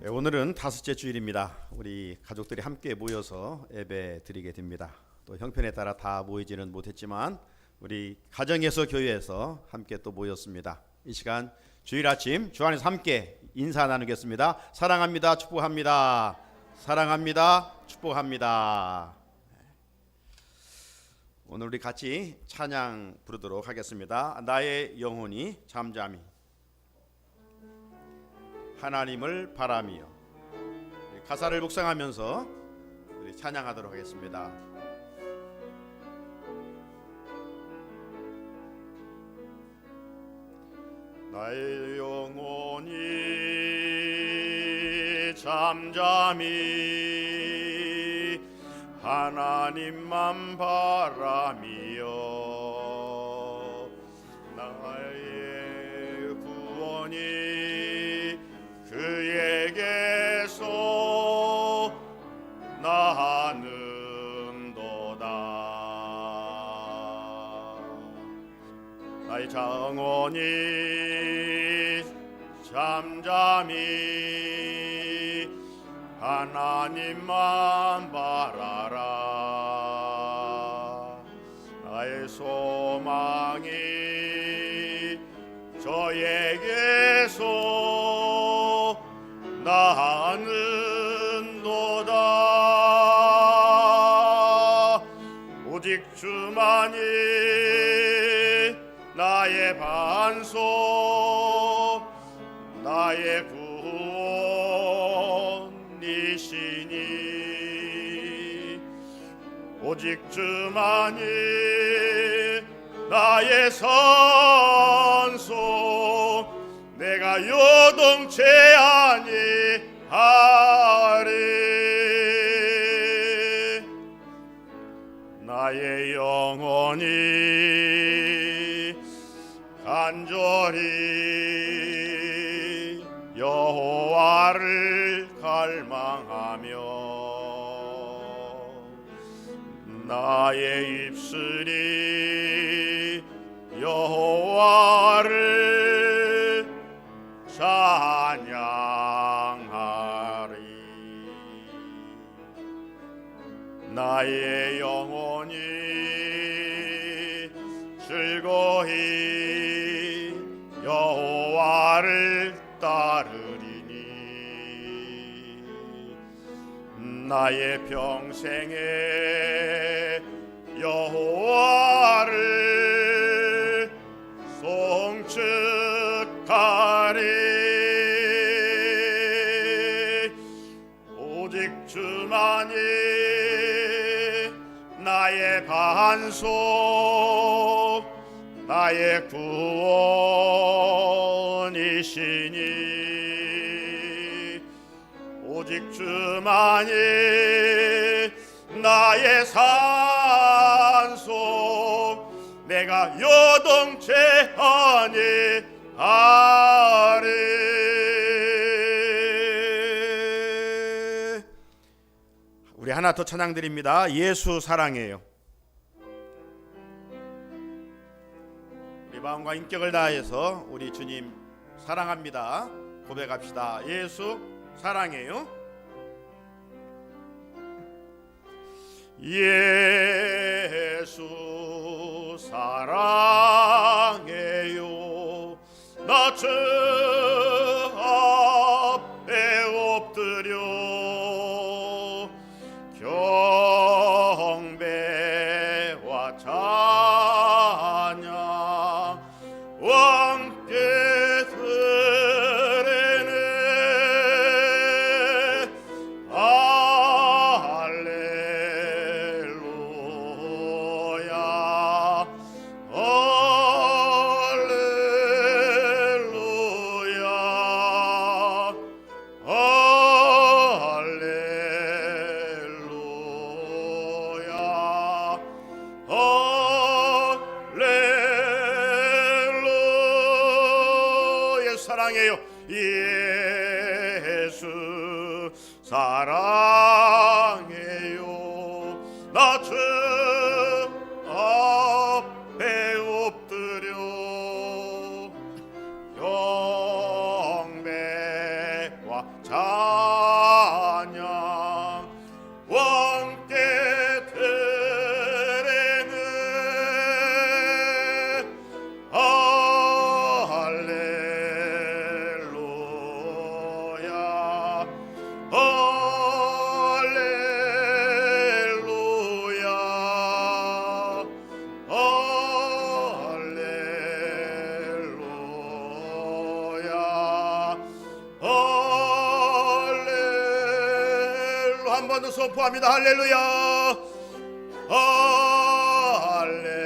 오늘은 다섯째 주일입니다. 우리 가족들이 함께 모여서 예배 드리게 됩니다. 또 형편에 따라 다 모이지는 못했지만 우리 가정에서 교회에서 함께 또 모였습니다. 이 시간 주일 아침 주 안에서 함께 인사 나누겠습니다. 사랑합니다. 축복합니다. 사랑합니다. 축복합니다. 오늘 우리 같이 찬양 부르도록 하겠습니다. 나의 영혼이 잠잠히 하나님을 바라며. 가사를 묵상하면서 우리 찬양하도록 하겠습니다. 나의 영혼이 잠잠히 하나님만 바라며 나의 구원이 그에게서 나는도다. 나의 영혼이 잠잠히 하나님만 바라라. 나의 소망이 저에게서 나는도다. 오직 주만이 나의 반석 나의 구원이시니 오직 주만이 나의 산소 내가 요동치 아니하리. 나의 영혼이 간절히 여호와를 갈망하며 나의 입술이 여호와를 찬양하리. 나의 영혼이 즐거이 여호와를 따르리니 나의 평생에 여호와를 송축하리. 오직 주만이 나의 반석 나의 구원이시니 오직 주만이 나의 산소 내가 요동치 아니하리. 우리 하나 더 찬양 드립니다. 예수 사랑해요. 우리 마음과 인격을 다해서 우리 주님 사랑합니다 고백합시다. 예수 사랑해요. 예수 사랑해요. 나 주 앞에 엎드려 경배와 찬양 함께 드리네. 할렐루야 할렐루야 할렐루야 할렐루야. 사랑해요. 예수 사랑해요. 나 주 앞에 엎드려 경배와 찬양 받는 선포합니다. 할렐루야. 할렐루야.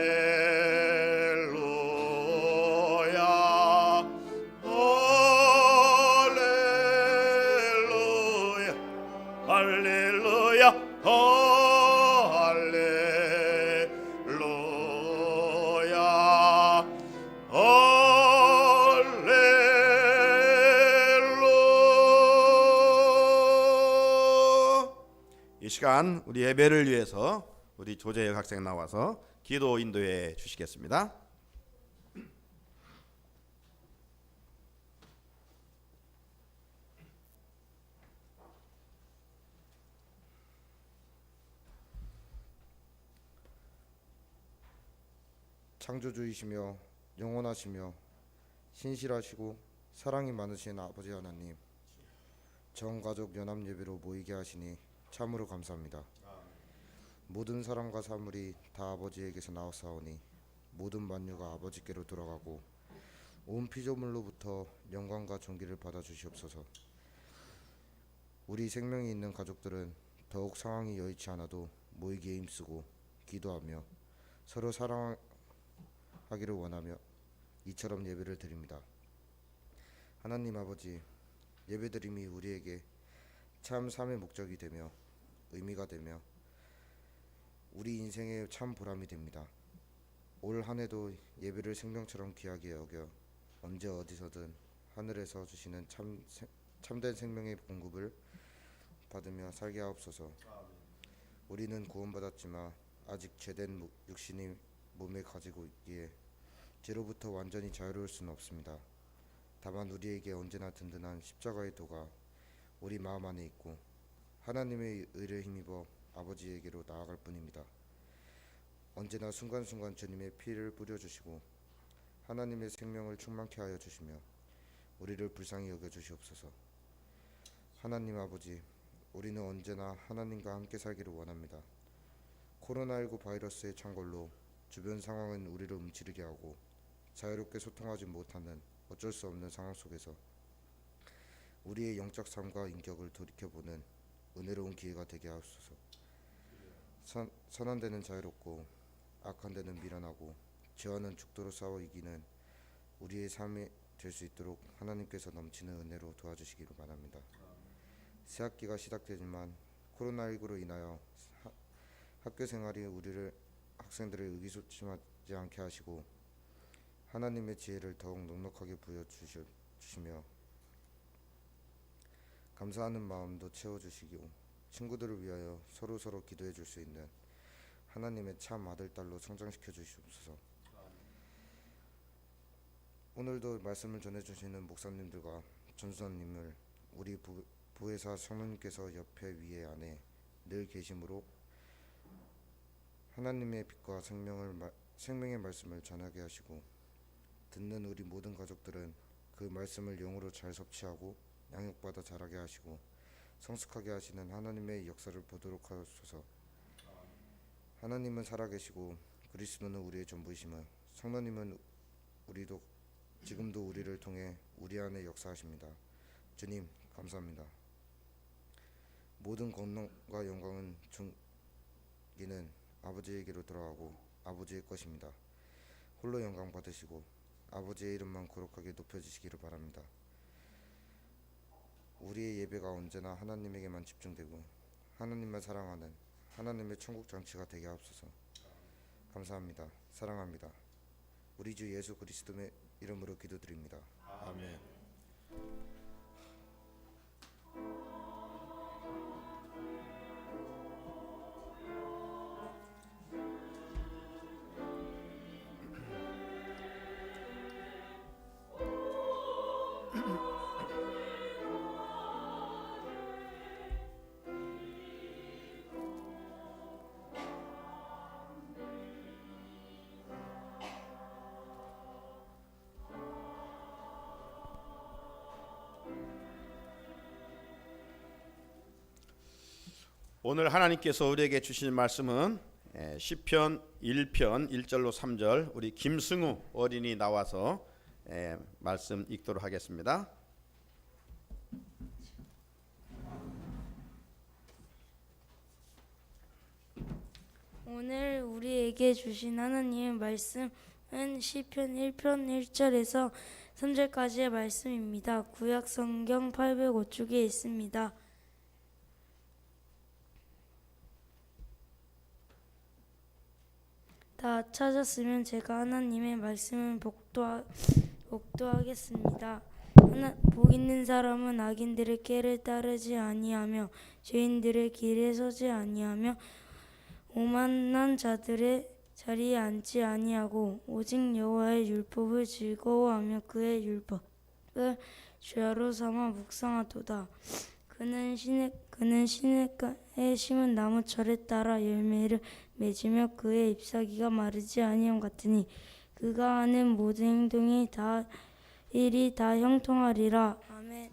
할렐루야. 할렐루야. 이 시간 우리 예배를 위해서 우리 조재혁 학생 나와서 기도 인도해 주시겠습니다. 창조주이시며 영원하시며 신실하시고 사랑이 많으신 아버지 하나님, 전 가족 연합 예배로 모이게 하시니 참으로 감사합니다. 모든 사랑과 사물이 다 아버지에게서 나왔사오니 모든 만유가 아버지께로 돌아가고 온 피조물로부터 영광과 존귀를 받아 주시옵소서. 우리 생명이 있는 가족들은 더욱 상황이 여의치 않아도 모이기에 힘쓰고 기도하며 서로 사랑하기를 원하며 이처럼 예배를 드립니다. 하나님 아버지, 예배드림이 우리에게 참 삶의 목적이 되며 의미가 되며 우리 인생의 참 보람이 됩니다. 올 한해도 예배를 생명처럼 귀하게 여겨 언제 어디서든 하늘에서 주시는 참된 생명의 공급을 받으며 살게 하옵소서. 우리는 구원받았지만 아직 죄된 육신이 몸에 가지고 있기에 죄로부터 완전히 자유로울 수는 없습니다. 다만 우리에게 언제나 든든한 십자가의 도가 우리 마음 안에 있고 하나님의 의를 힘입어 아버지에게로 나아갈 뿐입니다. 언제나 순간순간 주님의 피를 뿌려주시고 하나님의 생명을 충만케 하여 주시며 우리를 불쌍히 여겨 주시옵소서. 하나님 아버지, 우리는 언제나 하나님과 함께 살기를 원합니다. 코로나19 바이러스의 창궐로 주변 상황은 우리를 움츠리게 하고 자유롭게 소통하지 못하는 어쩔 수 없는 상황 속에서 우리의 영적 삶과 인격을 돌이켜보는 은혜로운 기회가 되게 하옵소서. 선한 데는 자유롭고 악한 데는 미련하고 죄와는 죽도록 싸워 이기는 우리의 삶이 될 수 있도록 하나님께서 넘치는 은혜로 도와주시기를 바랍니다. 새학기가 시작되지만 코로나19로 인하여 학교 생활이 학생들을 의기소침하지 않게 하시고 하나님의 지혜를 더욱 넉넉하게 부여주시며 감사하는 마음도 채워주시고 친구들을 위하여 서로 기도해 줄 수 있는 하나님의 참 아들, 딸로 성장시켜 주시옵소서. 오늘도 말씀을 전해주시는 목사님들과 전수사님을 우리 부회사 성도님께서 옆에 위에 안에 늘 계심으로 하나님의 빛과 생명의 말씀을 전하게 하시고 듣는 우리 모든 가족들은 그 말씀을 영으로 잘 섭취하고 양육받아 자라게 하시고 성숙하게 하시는 하나님의 역사를 보도록 하소서. 하나님은 살아계시고 그리스도는 우리의 전부이시며 성도님은 지금도 우리를 통해 우리 안에 역사하십니다. 주님 감사합니다. 모든 권능과 영광은 존귀는 아버지에게로 돌아가고 아버지의 것입니다. 홀로 영광 받으시고 아버지의 이름만 거룩하게 높여주시기를 바랍니다. 우리의 예배가 언제나 하나님에게만 집중되고 하나님만 사랑하는 하나님의 천국 장치가 되게 하옵소서. 감사합니다. 사랑합니다. 우리 주 예수 그리스도의 이름으로 기도드립니다. 아멘. 오늘 하나님께서 우리에게 주신 말씀은 시편 1편 1절로 3절 우리 김승우 어린이 나와서 말씀 읽도록 하겠습니다. 오늘 우리에게 주신 하나님의 말씀은 시편 1편 1절에서 3절까지의 말씀입니다. 구약 성경 805쪽에 있습니다. 다 찾았으면 제가 하나님의 말씀을 복도하겠습니다. 복 있는 사람은 악인들의 꾀를 따르지 아니하며 죄인들의 길에 서지 아니하며 오만한 자들의 자리에 앉지 아니하고 오직 여호와의 율법을 즐거워하며 그의 율법을 주야로 삼아 묵상하도다. 그는 시냇가에 심은 나무철에 따라 열매를 맺으며 그의 잎사귀가 마르지 아니함 같으니 그가 하는 모든 행동이 다 일이 다 형통하리라. 아멘.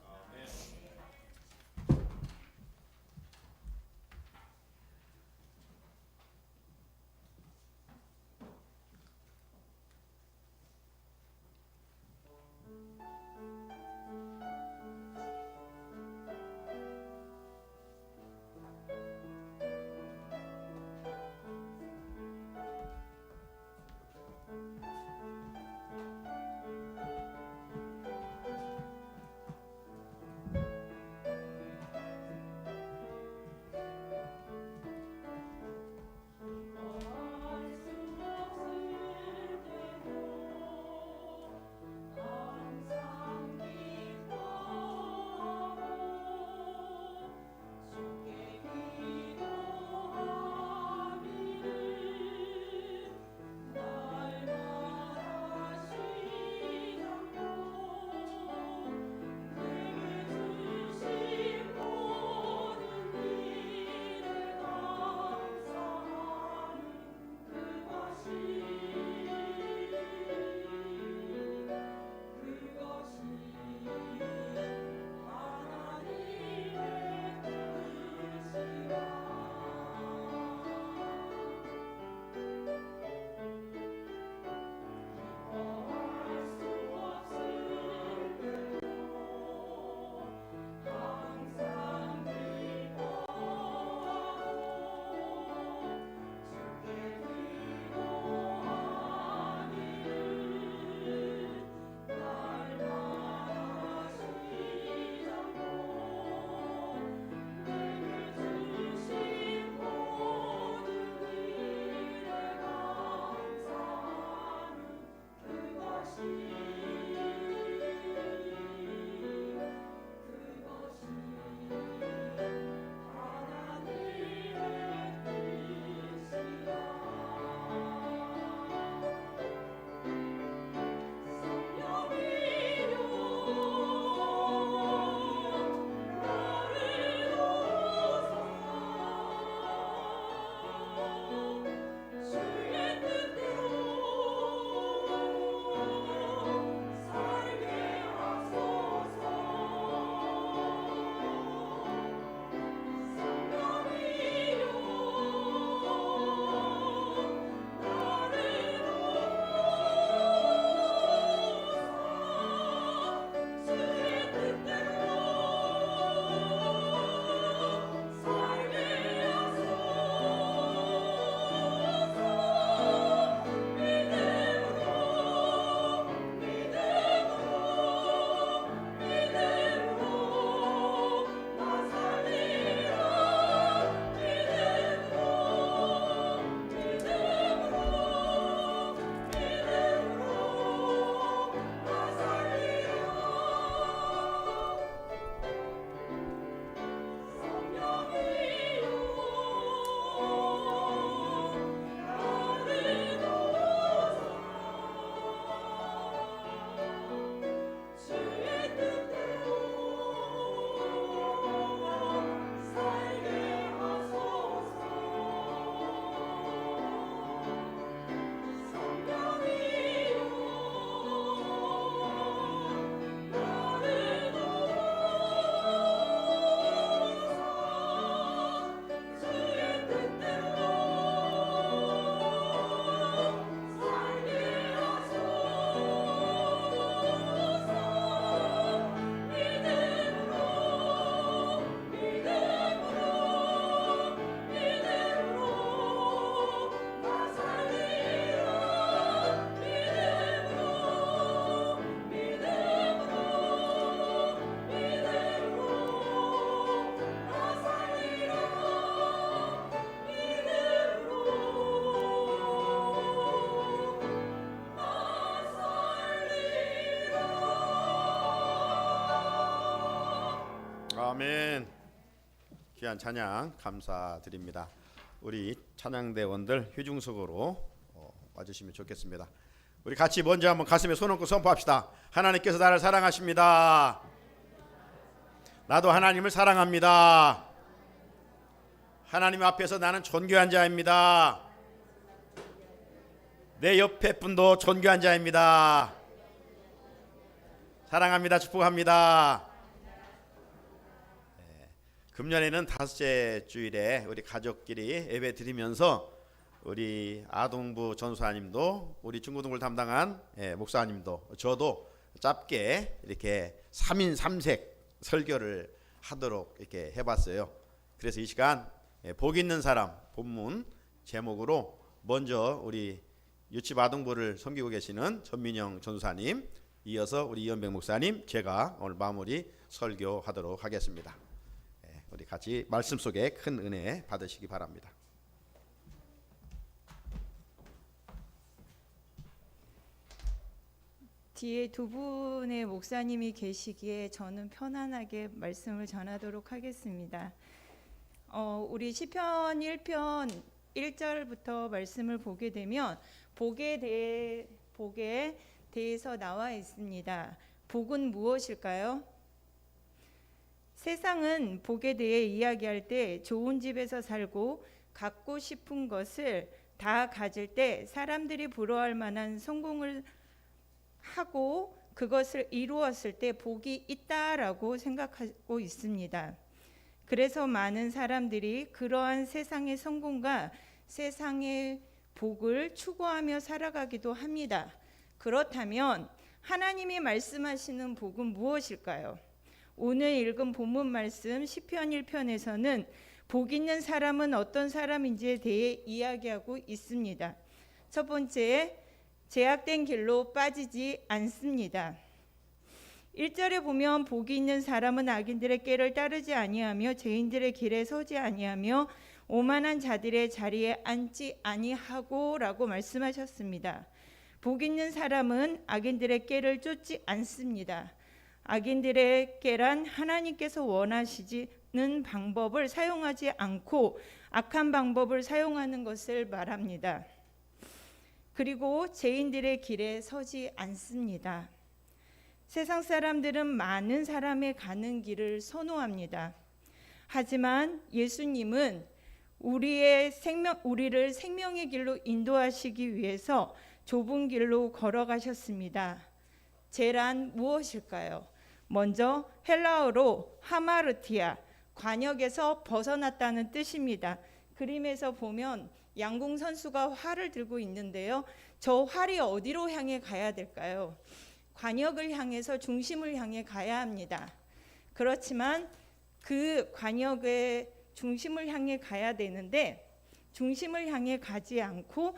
아멘. 귀한 찬양 감사드립니다. 우리 찬양대원들 휴중석으로 와주시면 좋겠습니다. 우리 같이 먼저 한번 가슴에 손 얹고 선포합시다. 하나님께서 나를 사랑하십니다. 나도 하나님을 사랑합니다. 하나님 앞에서 나는 존귀한 자입니다. 내 옆에 분도 존귀한 자입니다. 사랑합니다. 축복합니다. 금년에는 5째 주일에 우리 가족끼리 예배 드리면서 우리 아동부 전수아님도 우리 중고등부를 담당한 목사님도 저도 짧게 이렇게 3인 3색 설교를 하도록 이렇게 해봤어요. 그래서 이 시간 복 있는 사람 본문 제목으로 먼저 우리 유치 아동부를 섬기고 계시는 전민영 전수사님, 이어서 우리 이현백 목사님, 제가 오늘 마무리 설교하도록 하겠습니다. 우리 같이 말씀 속에 큰 은혜 받으시기 바랍니다. 뒤에 두 분의 목사님이 계시기에 저는 편안하게 말씀을 전하도록 하겠습니다. 우리 시편 1편 1절부터 말씀을 보게 되면 복에 대해서 나와 있습니다. 복은 무엇일까요? 세상은 복에 대해 이야기할 때 좋은 집에서 살고 갖고 싶은 것을 다 가질 때 사람들이 부러워할 만한 성공을 하고 그것을 이루었을 때 복이 있다라고 생각하고 있습니다. 그래서 많은 사람들이 그러한 세상의 성공과 세상의 복을 추구하며 살아가기도 합니다. 그렇다면 하나님이 말씀하시는 복은 무엇일까요? 오늘 읽은 본문 말씀 시편 1편에서는 복 있는 사람은 어떤 사람인지에 대해 이야기하고 있습니다. 첫 번째, 제약된 길로 빠지지 않습니다. 1절에 보면 복이 있는 사람은 악인들의 꾀를 따르지 아니하며 죄인들의 길에 서지 아니하며 오만한 자들의 자리에 앉지 아니하고 라고 말씀하셨습니다. 복 있는 사람은 악인들의 꾀를 쫓지 않습니다. 악인들의 꾀란 하나님께서 원하시는 방법을 사용하지 않고 악한 방법을 사용하는 것을 말합니다. 그리고 죄인들의 길에 서지 않습니다. 세상 사람들은 많은 사람의 가는 길을 선호합니다. 하지만 예수님은 우리를 생명의 길로 인도하시기 위해서 좁은 길로 걸어가셨습니다. 죄란 무엇일까요? 먼저 헬라어로 하마르티아, 관역에서 벗어났다는 뜻입니다. 그림에서 보면 양궁 선수가 활을 들고 있는데요. 저 활이 어디로 향해 가야 될까요? 관역을 향해서 중심을 향해 가야 합니다. 그렇지만 그 관역의 중심을 향해 가야 되는데 중심을 향해 가지 않고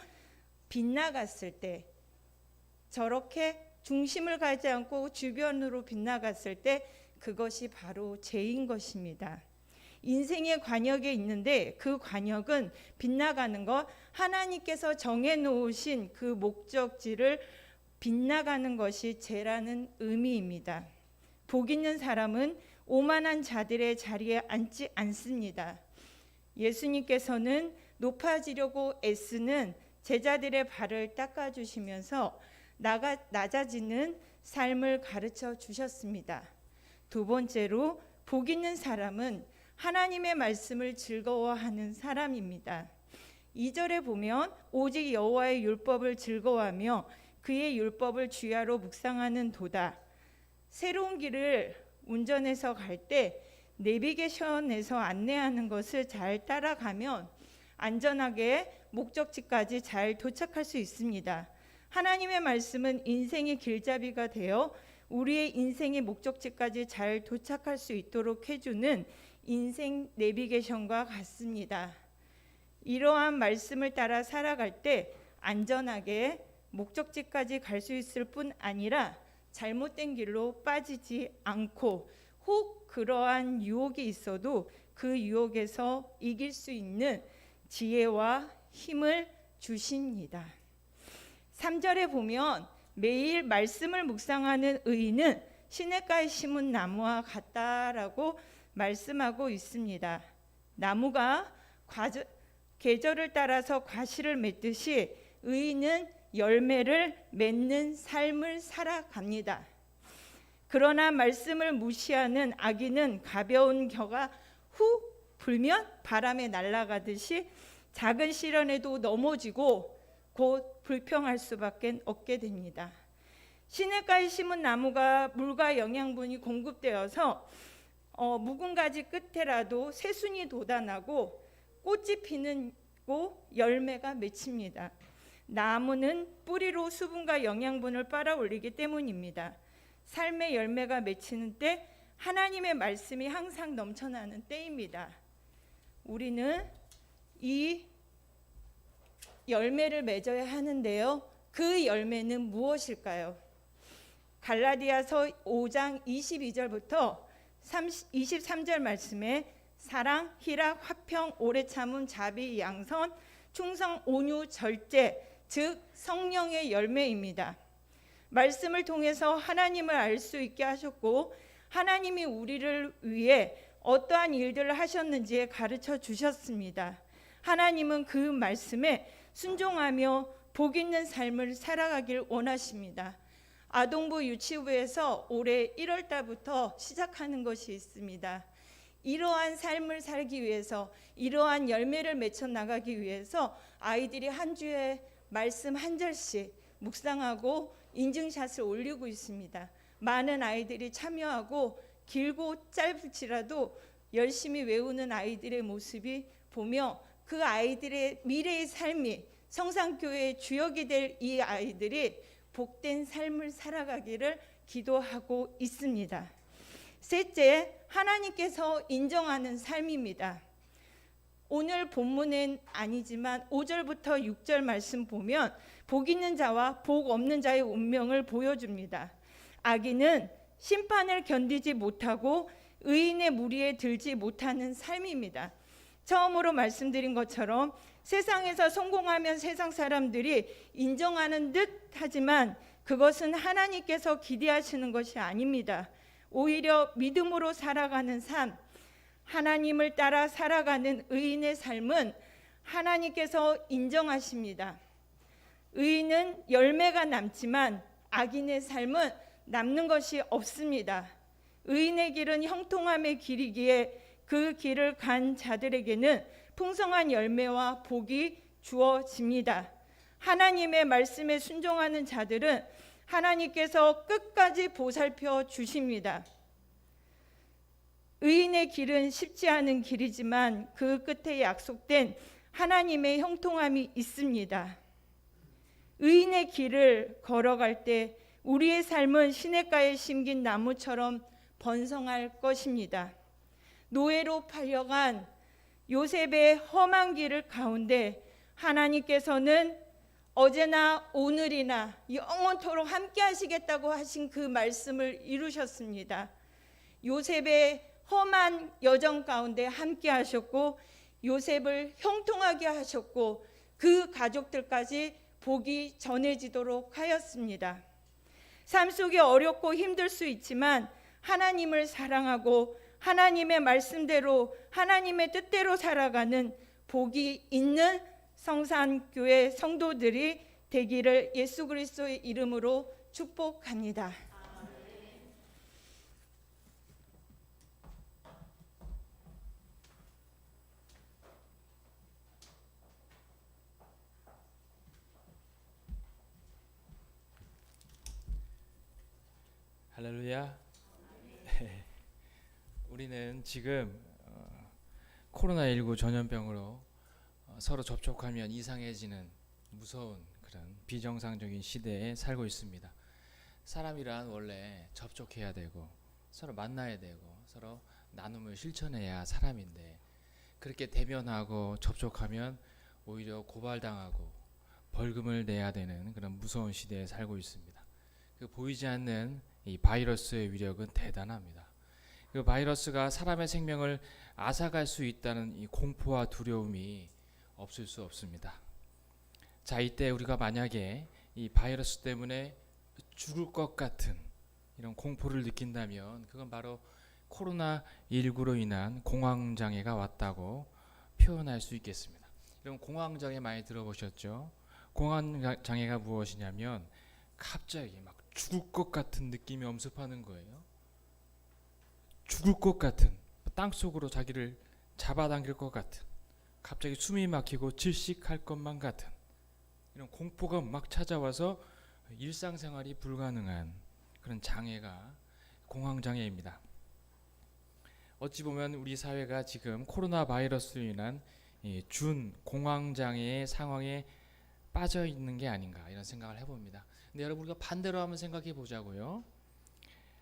빗나갔을 때, 저렇게 중심을 가지 않고 주변으로 빗나갔을 때 그것이 바로 죄인 것입니다. 인생의 관역에 있는데 그 관역은 빗나가는 것, 하나님께서 정해놓으신 그 목적지를 빗나가는 것이 죄라는 의미입니다. 복 있는 사람은 오만한 자들의 자리에 앉지 않습니다. 예수님께서는 높아지려고 애쓰는 제자들의 발을 닦아주시면서 낮아지는 삶을 가르쳐 주셨습니다. 두 번째로 복 있는 사람은 하나님의 말씀을 즐거워하는 사람입니다. 2절에 보면 오직 여호와의 율법을 즐거워하며 그의 율법을 주야로 묵상하는 도다. 새로운 길을 운전해서 갈 때 내비게이션에서 안내하는 것을 잘 따라가면 안전하게 목적지까지 잘 도착할 수 있습니다. 하나님의 말씀은 인생의 길잡이가 되어 우리의 인생의 목적지까지 잘 도착할 수 있도록 해주는 인생 내비게이션과 같습니다. 이러한 말씀을 따라 살아갈 때 안전하게 목적지까지 갈 수 있을 뿐 아니라 잘못된 길로 빠지지 않고 혹 그러한 유혹이 있어도 그 유혹에서 이길 수 있는 지혜와 힘을 주십니다. 3절에 보면 매일 말씀을 묵상하는 의인은 시냇가에 심은 나무와 같다라고 말씀하고 있습니다. 나무가 계절을 따라서 과실을 맺듯이 의인은 열매를 맺는 삶을 살아갑니다. 그러나 말씀을 무시하는 악인은 가벼운 겨가 후 불면 바람에 날아가듯이 작은 시련에도 넘어지고 곧 불평할 수밖에 없게 됩니다. 시냇가에 심은 나무가 물과 영양분이 공급되어서 묵은 가지 끝에라도 새순이 돋아나고 꽃이 피고 열매가 맺힙니다. 나무는 뿌리로 수분과 영양분을 빨아올리기 때문입니다. 삶의 열매가 맺히는 때 하나님의 말씀이 항상 넘쳐나는 때입니다. 우리는 이 열매를 맺어야 하는데요. 그 열매는 무엇일까요? 갈라디아서 5장 22절부터 23절 말씀에 사랑, 희락, 화평, 오래 참음, 자비, 양선, 충성, 온유, 절제, 즉 성령의 열매입니다. 말씀을 통해서 하나님을 알 수 있게 하셨고 하나님이 우리를 위해 어떠한 일들을 하셨는지 가르쳐 주셨습니다. 하나님은 그 말씀에 순종하며 복 있는 삶을 살아가길 원하십니다. 아동부 유치부에서 올해 1월 달부터 시작하는 것이 있습니다. 이러한 삶을 살기 위해서, 이러한 열매를 맺혀 나가기 위해서 아이들이 한 주에 말씀 한 절씩 묵상하고 인증샷을 올리고 있습니다. 많은 아이들이 참여하고 길고 짧을지라도 열심히 외우는 아이들의 모습이 보며 그 아이들의 미래의 삶이 성산교회의 주역이 될 이 아이들이 복된 삶을 살아가기를 기도하고 있습니다. 셋째, 하나님께서 인정하는 삶입니다. 오늘 본문은 아니지만 5절부터 6절 말씀 보면 복 있는 자와 복 없는 자의 운명을 보여줍니다. 악인은 심판을 견디지 못하고 의인의 무리에 들지 못하는 삶입니다. 처음으로 말씀드린 것처럼 세상에서 성공하면 세상 사람들이 인정하는 듯 하지만 그것은 하나님께서 기대하시는 것이 아닙니다. 오히려 믿음으로 살아가는 삶, 하나님을 따라 살아가는 의인의 삶은 하나님께서 인정하십니다. 의인은 열매가 남지만 악인의 삶은 남는 것이 없습니다. 의인의 길은 형통함의 길이기에 그 길을 간 자들에게는 풍성한 열매와 복이 주어집니다. 하나님의 말씀에 순종하는 자들은 하나님께서 끝까지 보살펴 주십니다. 의인의 길은 쉽지 않은 길이지만 그 끝에 약속된 하나님의 형통함이 있습니다. 의인의 길을 걸어갈 때 우리의 삶은 시냇가에 심긴 나무처럼 번성할 것입니다. 노예로 팔려간 요셉의 험한 길을 가운데 하나님께서는 어제나 오늘이나 영원토록 함께 하시겠다고 하신 그 말씀을 이루셨습니다. 요셉의 험한 여정 가운데 함께 하셨고 요셉을 형통하게 하셨고 그 가족들까지 복이 전해지도록 하였습니다. 삶 속에 어렵고 힘들 수 있지만 하나님을 사랑하고 하나님의 말씀대로 하나님의 뜻대로 살아가는 복이 있는 성산교회 성도들이 되기를 예수 그리스도의 이름으로 축복합니다. 할렐루야. 우리는 지금 코로나19 전염병으로 서로 접촉하면 이상해지는 무서운 그런 비정상적인 시대에 살고 있습니다. 사람이란 원래 접촉해야 되고 서로 만나야 되고 서로 나눔을 실천해야 사람인데 그렇게 대면하고 접촉하면 오히려 고발당하고 벌금을 내야 되는 그런 무서운 시대에 살고 있습니다. 그 보이지 않는 이 바이러스의 위력은 대단합니다. 그 바이러스가 사람의 생명을 앗아갈 수 있다는 이 공포와 두려움이 없을 수 없습니다. 자, 이때 우리가 만약에 이 바이러스 때문에 죽을 것 같은 이런 공포를 느낀다면 그건 바로 코로나19로 인한 공황장애가 왔다고 표현할 수 있겠습니다. 여러분 공황장애 많이 들어보셨죠? 공황장애가 무엇이냐면 갑자기 막 죽을 것 같은 느낌이 엄습하는 거예요. 죽을 것 같은, 땅속으로 자기를 잡아당길 것 같은, 갑자기 숨이 막히고 질식할 것만 같은 이런 공포가 막 찾아와서 일상생활이 불가능한 그런 장애가 공황장애입니다. 어찌 보면 우리 사회가 지금 코로나 바이러스로 인한 준 공황장애의 상황에 빠져 있는 게 아닌가 이런 생각을 해봅니다. 근데 여러분 우리가 반대로 한번 생각해 보자고요.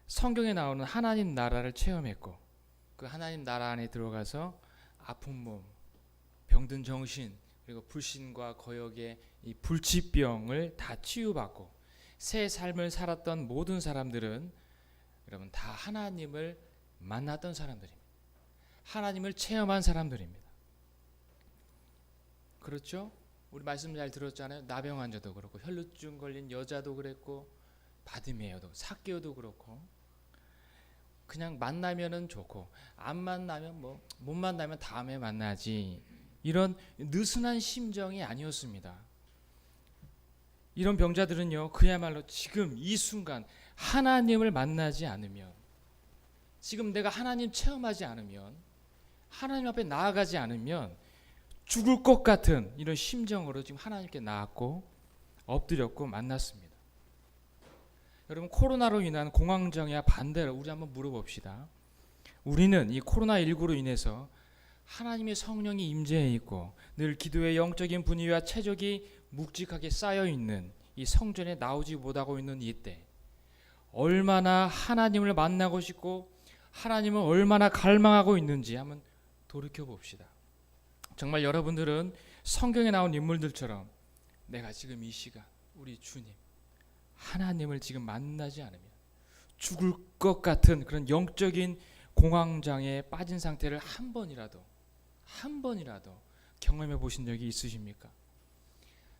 성경에 나오는 하나님 나라를 체험했고 그 하나님 나라 안에 들어가서 아픈 몸, 병든 정신, 그리고 불신과 거역의 이 불치병을 다 치유받고 새 삶을 살았던 모든 사람들은 여러분 다 하나님을 만났던 사람들입니다. 하나님을 체험한 사람들입니다. 그렇죠? 우리 말씀 잘 들었잖아요. 나병 환자도 그렇고 혈루증 걸린 여자도 그랬고 바디메어도 삭개오도 그렇고 그냥 만나면은 좋고 안 만나면 뭐 못 만나면 다음에 만나지 이런 느슨한 심정이 아니었습니다. 이런 병자들은요 그야말로 지금 이 순간 하나님을 만나지 않으면 지금 내가 하나님 체험하지 않으면 하나님 앞에 나아가지 않으면 죽을 것 같은 이런 심정으로 지금 하나님께 나았고 엎드렸고 만났습니다. 여러분 코로나로 인한 공황장애와 반대로 우리 한번 물어봅시다. 우리는 이 코로나19로 인해서 하나님의 성령이 임재해 있고 늘 기도의 영적인 분위기와 체적이 묵직하게 쌓여 있는 이 성전에 나오지 못하고 있는 이때 얼마나 하나님을 만나고 싶고 하나님을 얼마나 갈망하고 있는지 한번 돌이켜 봅시다. 정말 여러분들은 성경에 나온 인물들처럼 내가 지금 이 시간 우리 주님 하나님을 지금 만나지 않으면 죽을 것 같은 그런 영적인 공황장애에 빠진 상태를 한 번이라도 경험해 보신 적이 있으십니까?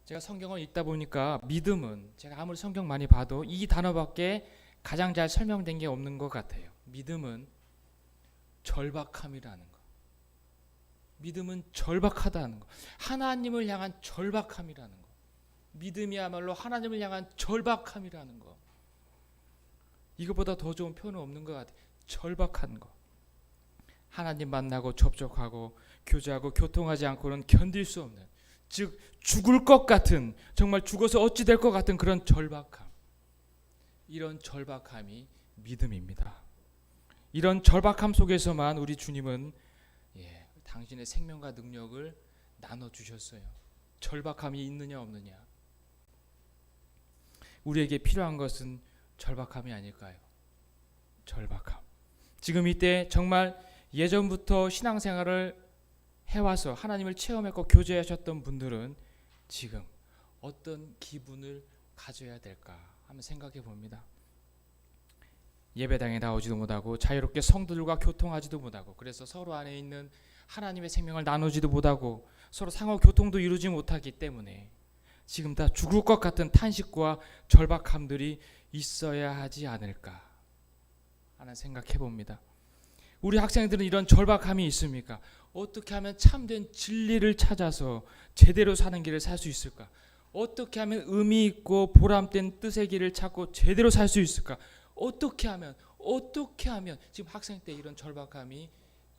제가 성경을 읽다 보니까 믿음은 제가 아무리 성경 많이 봐도 이 단어밖에 가장 잘 설명된 게 없는 것 같아요. 믿음은 절박함이라는 거. 믿음은 절박하다는 거. 하나님을 향한 절박함이라는 거. 믿음이야말로 하나님을 향한 절박함이라는 거. 이것보다 더 좋은 표현은 없는 것 같아요. 절박한 거. 하나님 만나고 접촉하고 교제하고 교통하지 않고는 견딜 수 없는, 즉 죽을 것 같은, 정말 죽어서 어찌 될 것 같은 그런 절박함. 이런 절박함이 믿음입니다. 이런 절박함 속에서만 우리 주님은 당신의 생명과 능력을 나눠주셨어요. 절박함이 있느냐 없느냐. 우리에게 필요한 것은 절박함이 아닐까요? 절박함. 지금 이때 정말 예전부터 신앙생활을 해와서 하나님을 체험했고 교제하셨던 분들은 지금 어떤 기분을 가져야 될까 한번 생각해 봅니다. 예배당에 나오지도 못하고 자유롭게 성도들과 교통하지도 못하고 그래서 서로 안에 있는 하나님의 생명을 나누지도 못하고 서로 상호 교통도 이루지 못하기 때문에 지금 다 죽을 것 같은 탄식과 절박함들이 있어야 하지 않을까 하는 생각해 봅니다. 우리 학생들은 이런 절박함이 있습니까? 어떻게 하면 참된 진리를 찾아서 제대로 사는 길을 살 수 있을까? 어떻게 하면 의미 있고 보람된 뜻의 길을 찾고 제대로 살 수 있을까? 어떻게 하면 지금 학생 때 이런 절박함이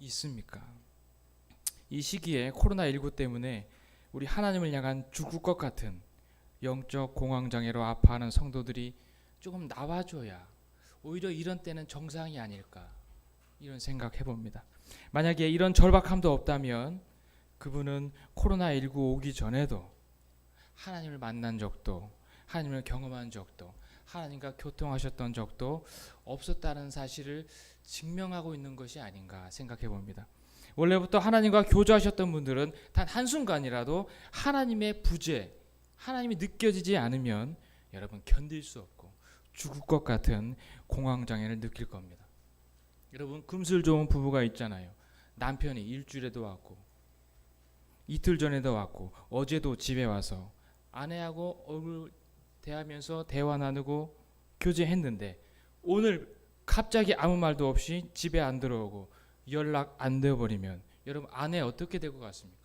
있습니까? 이 시기에 코로나19 때문에 우리 하나님을 향한 죽을 것 같은 영적 공황장애로 아파하는 성도들이 조금 나와줘야 오히려 이런 때는 정상이 아닐까 이런 생각해 봅니다. 만약에 이런 절박함도 없다면 그분은 코로나19 오기 전에도 하나님을 만난 적도 하나님을 경험한 적도 하나님과 교통하셨던 적도 없었다는 사실을 증명하고 있는 것이 아닌가 생각해 봅니다. 원래부터 하나님과 교제하셨던 분들은 단 한순간이라도 하나님의 부재, 하나님이 느껴지지 않으면 여러분 견딜 수 없고 죽을 것 같은 공황장애를 느낄 겁니다. 여러분 금술 좋은 부부가 있잖아요. 남편이 일주일에도 왔고 이틀 전에도 왔고 어제도 집에 와서 아내하고 얼굴 대하면서 대화 나누고 교제했는데 오늘 갑자기 아무 말도 없이 집에 안 들어오고 연락 안 되어버리면 여러분 아내 어떻게 될 것 같습니까?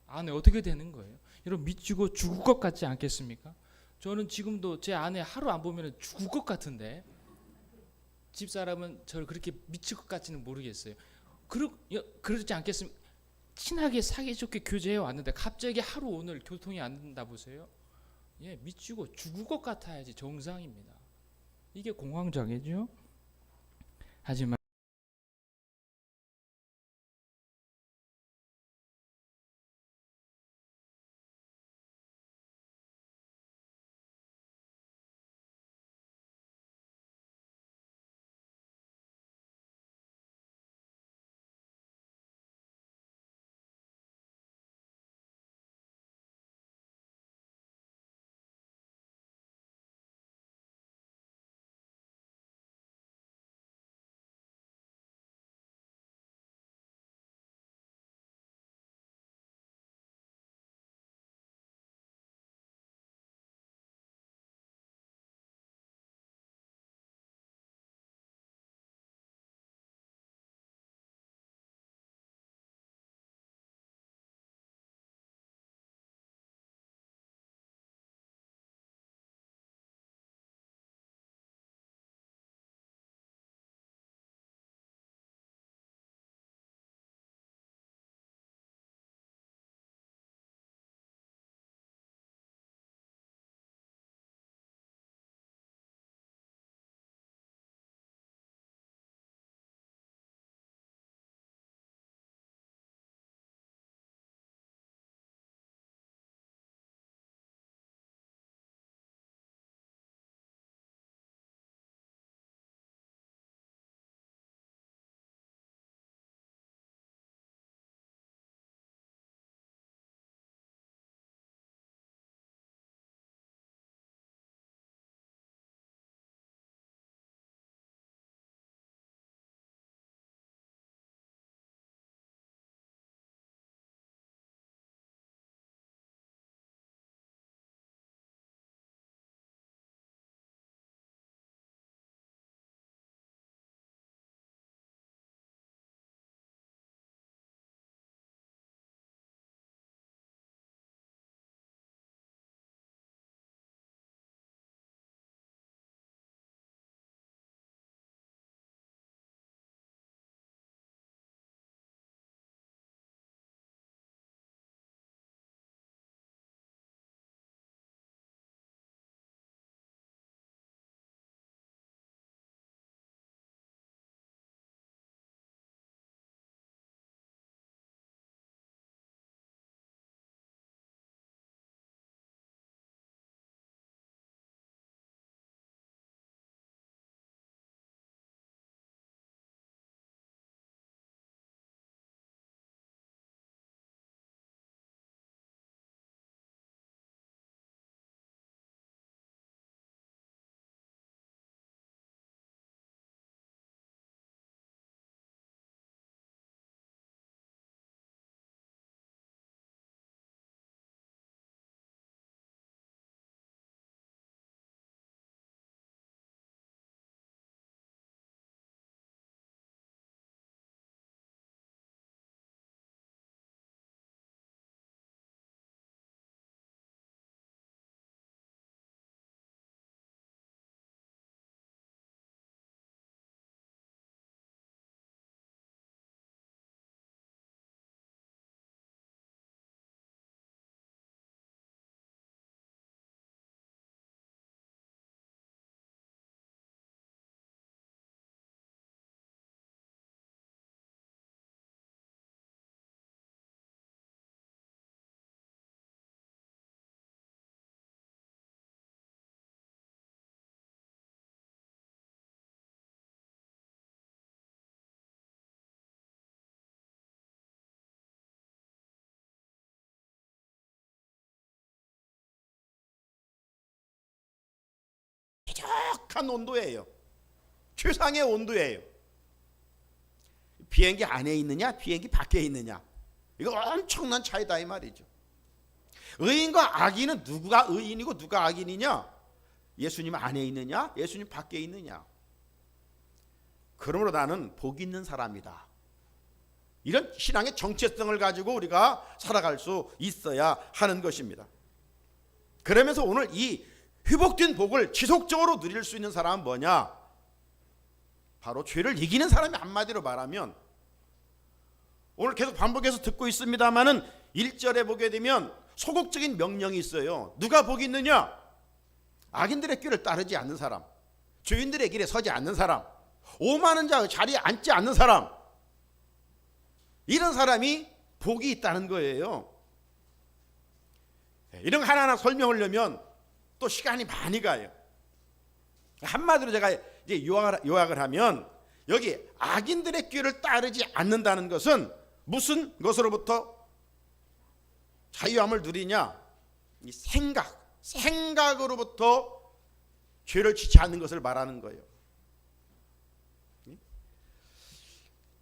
아내 어떻게 되는 거예요? 여러분 미치고 죽을 것 같지 않겠습니까? 저는 지금도 제 아내 하루 안 보면 죽을 것 같은데 집사람은 저를 그렇게 미칠 것 같지는 모르겠어요. 그러지 않겠습니까? 친하게 사이좋게 교제해 왔는데 갑자기 하루 오늘 교통이 안 된다 보세요. 예, 미치고 죽을 것 같아야지 정상입니다. 이게 공황장애죠. 하지만 쾌적한 온도예요. 최상의 온도예요. 비행기 안에 있느냐 비행기 밖에 있느냐, 이거 엄청난 차이다 이 말이죠. 의인과 악인은 누가 의인이고 누가 악인이냐? 예수님 안에 있느냐 예수님 밖에 있느냐. 그러므로 나는 복 있는 사람이다. 이런 신앙의 정체성을 가지고 우리가 살아갈 수 있어야 하는 것입니다. 그러면서 오늘 이 회복된 복을 지속적으로 누릴 수 있는 사람은 뭐냐? 바로 죄를 이기는 사람이, 한마디로 말하면 오늘 계속 반복해서 듣고 있습니다마는 1절에 보게 되면 소극적인 명령이 있어요. 누가 복이 있느냐? 악인들의 길을 따르지 않는 사람, 죄인들의 길에 서지 않는 사람, 오만한 자 자리에 앉지 않는 사람, 이런 사람이 복이 있다는 거예요. 이런 거 하나하나 설명하려면 또 시간이 많이 가요. 한마디로 제가 이제 요약을 하면, 여기 악인들의 길을 따르지 않는다는 것은 무슨 것으로부터 자유함을 누리냐? 이 생각으로부터 죄를 짓지 않는 것을 말하는 거예요.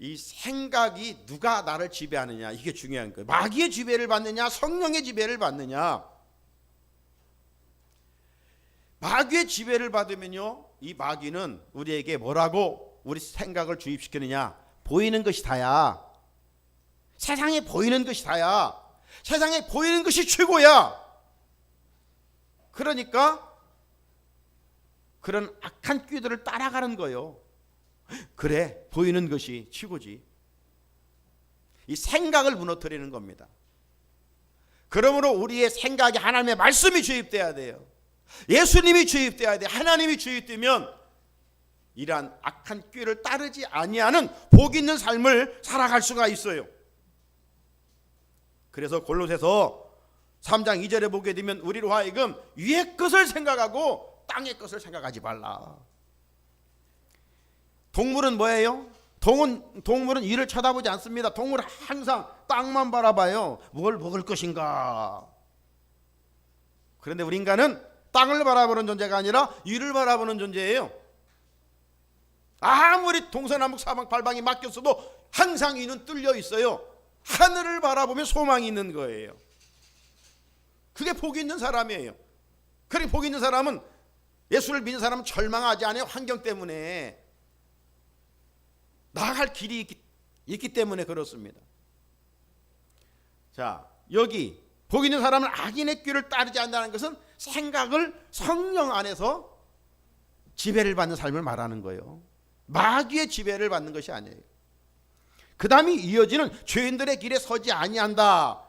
이 생각이 누가 나를 지배하느냐, 이게 중요한 거예요. 마귀의 지배를 받느냐, 성령의 지배를 받느냐. 마귀의 지배를 받으면요, 이 마귀는 우리에게 뭐라고 우리 생각을 주입시키느냐? 보이는 것이 다야. 세상에 보이는 것이 다야. 세상에 보이는 것이 최고야. 그러니까 그런 악한 꾀들을 따라가는 거예요. 그래, 보이는 것이 최고지. 이 생각을 무너뜨리는 겁니다. 그러므로 우리의 생각에 하나님의 말씀이 주입돼야 돼요. 예수님이 주입돼야 돼. 하나님이 주입되면 이러한 악한 꾀를 따르지 아니하는 복 있는 삶을 살아갈 수가 있어요. 그래서 골로새서 3장 2절에 보게 되면 우리로 하여금 위의 것을 생각하고 땅의 것을 생각하지 말라. 동물은 뭐예요? 동물은 이를 쳐다보지 않습니다. 동물은 항상 땅만 바라봐요. 뭘 먹을 것인가. 그런데 우리 인간은 땅을 바라보는 존재가 아니라 위를 바라보는 존재예요. 아무리 동서남북 사방 팔방이 막혔어도 항상 위는 뚫려 있어요. 하늘을 바라보면 소망이 있는 거예요. 그게 복이 있는 사람이에요. 그러니 복이 있는 사람은, 예수를 믿는 사람은 절망하지 않아요. 환경 때문에 나아갈 길이 있기 때문에 그렇습니다. 자, 여기 복 있는 사람은 악인의 꾀를 따르지 않는다는 것은 생각을 성령 안에서 지배를 받는 삶을 말하는 거예요. 마귀의 지배를 받는 것이 아니에요. 그 다음에 이어지는 죄인들의 길에 서지 아니한다.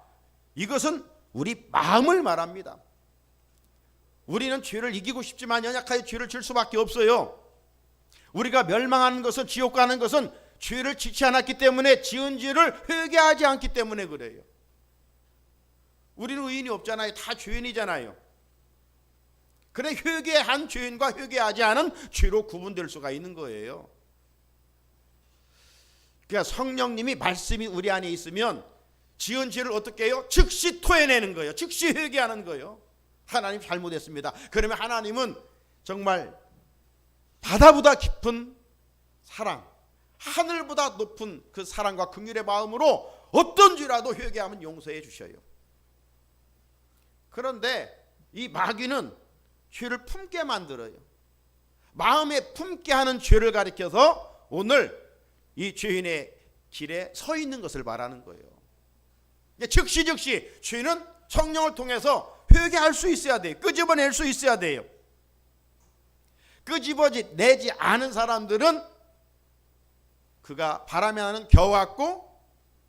이것은 우리 마음을 말합니다. 우리는 죄를 이기고 싶지만 연약하게 죄를 질 수밖에 없어요. 우리가 멸망하는 것은, 지옥 가는 것은 죄를 짓지 않았기 때문에, 지은 죄를 회개하지 않기 때문에 그래요. 우리는 의인이 없잖아요. 다 죄인이잖아요. 그래, 회개한 죄인과 회개하지 않은 죄로 구분될 수가 있는 거예요. 그러니까 성령님이, 말씀이 우리 안에 있으면 지은 죄를 어떻게 해요? 즉시 토해내는 거예요. 즉시 회개하는 거예요. 하나님 잘못했습니다. 그러면 하나님은 정말 바다보다 깊은 사랑, 하늘보다 높은 그 사랑과 긍휼의 마음으로 어떤 죄라도 회개하면 용서해 주셔요. 그런데 이 마귀는 죄를 품게 만들어요. 마음에 품게 하는 죄를 가리켜서 오늘 이 죄인의 길에 서 있는 것을 말하는 거예요. 즉시 죄는 성령을 통해서 회개할 수 있어야 돼요. 끄집어낼 수 있어야 돼요. 끄집어내지 않은 사람들은 그가 바라며 하는 겨우 같고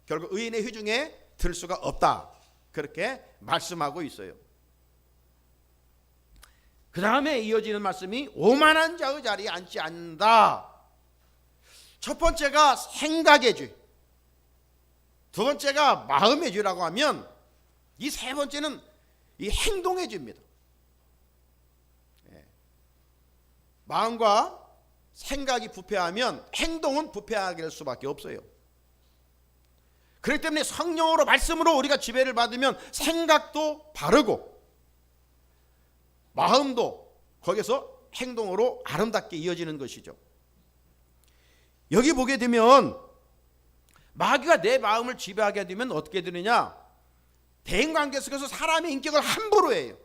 결국 의인의 회중에 들 수가 없다. 그렇게 말씀하고 있어요. 그 다음에 이어지는 말씀이 오만한 자의 자리에 앉지 않는다. 첫 번째가 생각의 죄, 두 번째가 마음의 죄라고 하면, 이 세 번째는 이 행동의 죄입니다. 마음과 생각이 부패하면 행동은 부패하게 될 수밖에 없어요. 그렇기 때문에 성령으로, 말씀으로 우리가 지배를 받으면 생각도 바르고 마음도 거기서 행동으로 아름답게 이어지는 것이죠. 여기 보게 되면 마귀가 내 마음을 지배하게 되면 어떻게 되느냐? 대인관계 속에서 사람의 인격을 함부로 해요.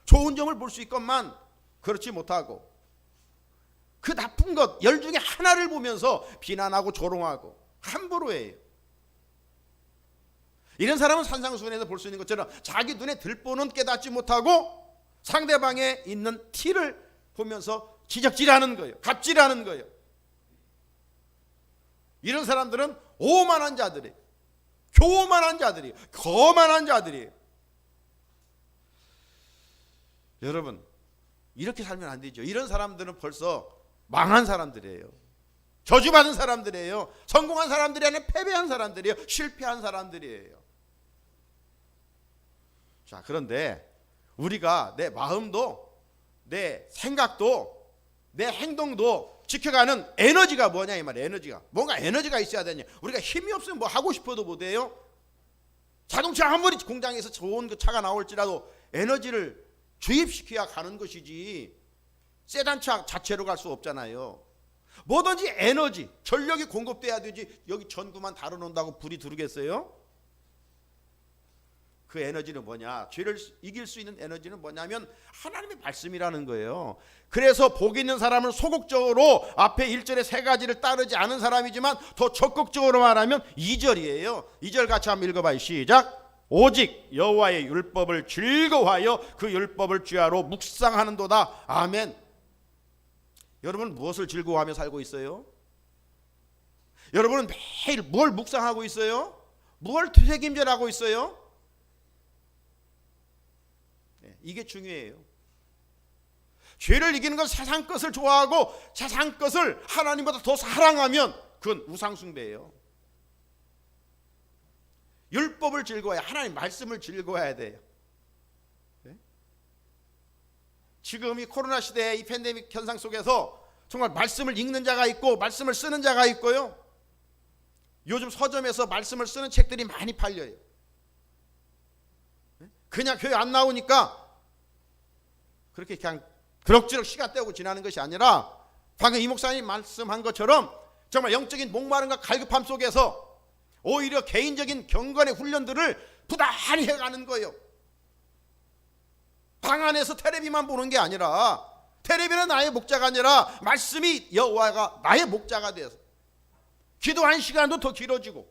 좋은 점을 볼 수 있건만 그렇지 못하고, 그 나쁜 것 열 중에 하나를 보면서 비난하고 조롱하고 함부로 해요. 이런 사람은 산상수훈에서 볼 수 있는 것처럼 자기 눈에 들보는 깨닫지 못하고 상대방에 있는 티를 보면서 지적질하는 거예요. 갑질하는 거예요. 이런 사람들은 오만한 자들이에요. 교만한 자들이에요. 거만한 자들이에요. 여러분, 이렇게 살면 안 되죠. 이런 사람들은 벌써 망한 사람들이에요. 저주받은 사람들이에요. 성공한 사람들이 아니라 패배한 사람들이에요. 실패한 사람들이에요. 자, 그런데 우리가 내 마음도 내 생각도 내 행동도 지켜가는 에너지가 뭐냐 이 말이에요. 에너지가 뭔가 에너지가 있어야 되냐. 우리가 힘이 없으면 뭐 하고 싶어도 못해요. 자동차 아무리 공장에서 좋은 그 차가 나올지라도 에너지를 주입시켜야 가는 것이지 세단차 자체로 갈 수 없잖아요. 뭐든지 에너지, 전력이 공급돼야 되지. 여기 전구만 다뤄놓는다고 불이 들어오겠어요? 그 에너지는 뭐냐? 죄를 이길 수 있는 에너지는 뭐냐면 하나님의 말씀이라는 거예요. 그래서 복 있는 사람은 소극적으로 앞에 1절에 세 가지를 따르지 않은 사람이지만 더 적극적으로 말하면 2절이에요. 2절 같이 한번 읽어봐요. 시작. 오직 여호와의 율법을 즐거워하여 그 율법을 주야로 묵상하는도다. 아멘. 여러분 무엇을 즐거워하며 살고 있어요? 여러분은 매일 뭘 묵상하고 있어요? 뭘 되새김질하고 있어요? 이게 중요해요. 죄를 이기는 건 세상 것을 좋아하고 세상 것을 하나님보다 더 사랑하면 그건 우상숭배예요. 율법을 즐거워해야, 하나님 말씀을 즐거워해야 돼요. 네? 지금 이 코로나 시대의 이 팬데믹 현상 속에서 정말 말씀을 읽는 자가 있고 말씀을 쓰는 자가 있고요. 요즘 서점에서 말씀을 쓰는 책들이 많이 팔려요. 그냥 교회 안 나오니까 그렇게 그냥 그럭저럭 시간 때우고 지나는 것이 아니라 방금 이 목사님 말씀한 것처럼 정말 영적인 목마름과 갈급함 속에서 오히려 개인적인 경건의 훈련들을 부단히 해가는 거예요. 방 안에서 테레비만 보는 게 아니라 테레비는 나의 목자가 아니라 말씀이 여호와가 나의 목자가 돼서 기도한 시간도 더 길어지고,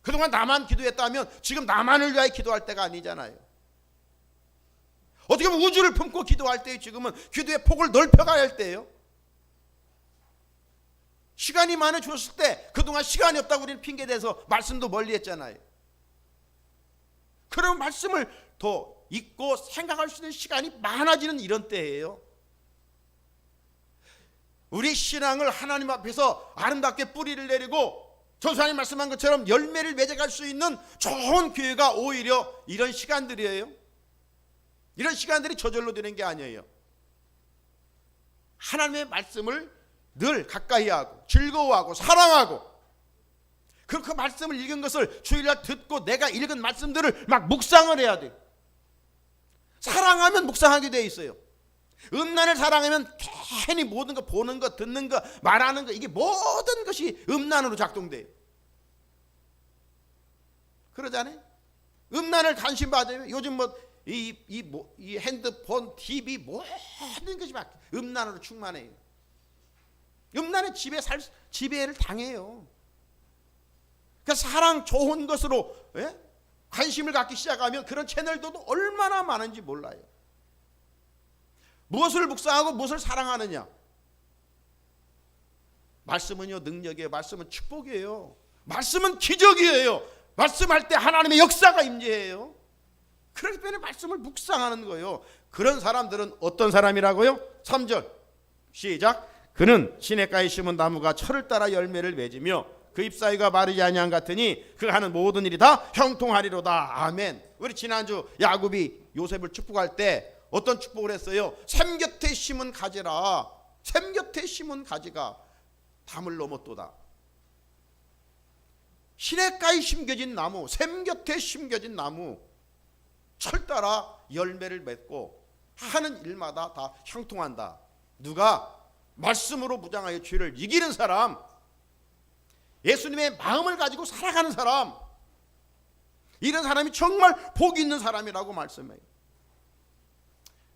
그동안 나만 기도했다면 지금 나만을 위하여 기도할 때가 아니잖아요. 어떻게 보면 우주를 품고 기도할 때에 지금은 기도의 폭을 넓혀가야 할 때예요. 시간이 많아졌을 때 그동안 시간이 없다고 우리는 핑계대서 말씀도 멀리 했잖아요. 그럼 말씀을 더 읽고 생각할 수 있는 시간이 많아지는 이런 때예요. 우리 신앙을 하나님 앞에서 아름답게 뿌리를 내리고 전사님 말씀한 것처럼 열매를 맺어갈 수 있는 좋은 교회가 오히려 이런 시간들이에요. 이런 시간들이 저절로 되는 게 아니에요. 하나님의 말씀을 늘 가까이 하고 즐거워하고 사랑하고, 그 말씀을 읽은 것을 주일날 듣고 내가 읽은 말씀들을 막 묵상을 해야 돼요. 사랑하면 묵상하게 돼 있어요. 음란을 사랑하면 괜히 모든 거 보는 거 듣는 거 말하는 거 이게 모든 것이 음란으로 작동돼요. 그러잖아요. 음란을 관심 받아요. 요즘 이 핸드폰, TV 모든 것이 막 음란으로 충만해요. 음란의 지배를 당해요. 그러니까 사랑 좋은 것으로 관심을 갖기 시작하면 그런 채널도 얼마나 많은지 몰라요. 무엇을 묵상하고 무엇을 사랑하느냐? 말씀은요 능력이에요. 말씀은 축복이에요. 말씀은 기적이에요. 말씀할 때 하나님의 역사가 임재해요. 그렇기 때문에 말씀을 묵상하는 거예요. 그런 사람들은 어떤 사람이라고요? 3절 시작. 그는 시냇가에 심은 나무가 철을 따라 열매를 맺으며 그 잎사귀가 마르지 아니한 같으니 그 하는 모든 일이 다 형통하리로다. 아멘. 우리 지난주 야곱이 요셉을 축복할 때 어떤 축복을 했어요? 샘 곁에 심은 가지라. 샘 곁에 심은 가지가 담을 넘었도다. 시냇가에 심겨진 나무, 샘 곁에 심겨진 나무, 철 따라 열매를 맺고 하는 일마다 다 형통한다. 누가? 말씀으로 무장하여 죄를 이기는 사람, 예수님의 마음을 가지고 살아가는 사람, 이런 사람이 정말 복이 있는 사람이라고 말씀해요.